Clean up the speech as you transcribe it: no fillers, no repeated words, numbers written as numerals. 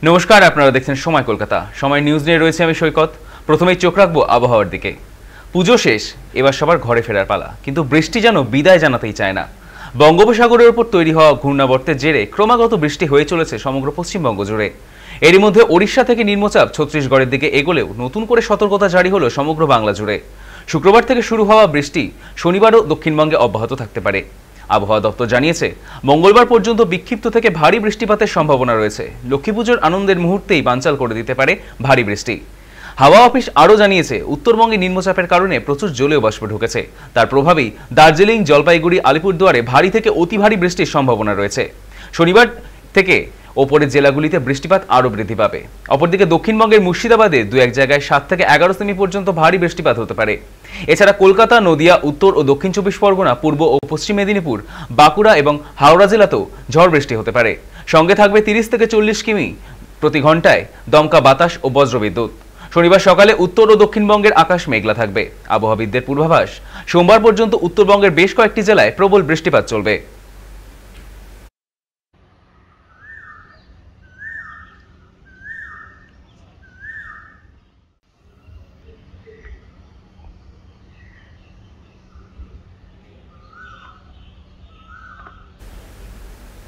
নমস্কার, আপনারা দেখছেন সময় কলকাতা। সময় নিউজ নিয়ে রয়েছে আমি সৈকত। প্রথমেই চোখ রাখবো আবহাওয়ার দিকে। পুজো শেষ, এবার সবার ঘরে ফেরার পালা, কিন্তু বৃষ্টি যেন বিদায় জানাতেই চায় না। বঙ্গোপসাগরের উপর তৈরি হওয়া ঘূর্ণাবর্তের জেরে ক্রমাগত বৃষ্টি হয়ে চলেছে সমগ্র পশ্চিমবঙ্গ জুড়ে। এরই মধ্যে ওড়িশা থেকে নিম্নচাপ ছত্তিশগড়ের দিকে এগোলেও নতুন করে সতর্কতা জারি হলো সমগ্র বাংলা জুড়ে। শুক্রবার থেকে শুরু হওয়া বৃষ্টি শনিবারও দক্ষিণবঙ্গে অব্যাহত থাকতে পারে। আবহাওয়া দপ্তর জানিয়েছে, মঙ্গলবার পর্যন্ত বিক্ষিপ্ত থেকে ভারী বৃষ্টিপাতের সম্ভাবনা রয়েছে। লক্ষ্মী পুজোর আনন্দের মুহূর্তেই বানচাল করে দিতে পারে ভারী বৃষ্টি। হাওয়া অফিস আরও জানিয়েছে, উত্তরবঙ্গে নিম্নচাপের কারণে প্রচুর জলীয় বাষ্প ঢুকেছে। তার প্রভাবেই দার্জিলিং, জলপাইগুড়ি, আলিপুরদুয়ারে ভারী থেকে অতি ভারী বৃষ্টির সম্ভাবনা রয়েছে। শনিবার থেকে ওপরের জেলাগুলিতে বৃষ্টিপাত আরও বৃদ্ধি পাবে। অপরদিকে দক্ষিণবঙ্গের মুর্শিদাবাদে দু এক জায়গায় 7 থেকে 11 সেমি পর্যন্ত ভারী বৃষ্টিপাত হতে পারে। এছাড়া কলকাতা, নদিয়া, উত্তর ও দক্ষিণ 24 পরগনা, পূর্ব ও পশ্চিম মেদিনীপুর, বাঁকুড়া এবং হাওড়া জেলাতেও ঝড় বৃষ্টি হতে পারে। সঙ্গে থাকবে 30 থেকে 40 কিমি প্রতি ঘন্টায় দমকা বাতাস ও বজ্রবিদ্যুৎ। শনিবার সকালে উত্তর ও দক্ষিণবঙ্গের আকাশ মেঘলা থাকবে। আবহাওয়াবিদদের পূর্বাভাস, সোমবার পর্যন্ত উত্তরবঙ্গের বেশ কয়েকটি জেলায় প্রবল বৃষ্টিপাত চলবে।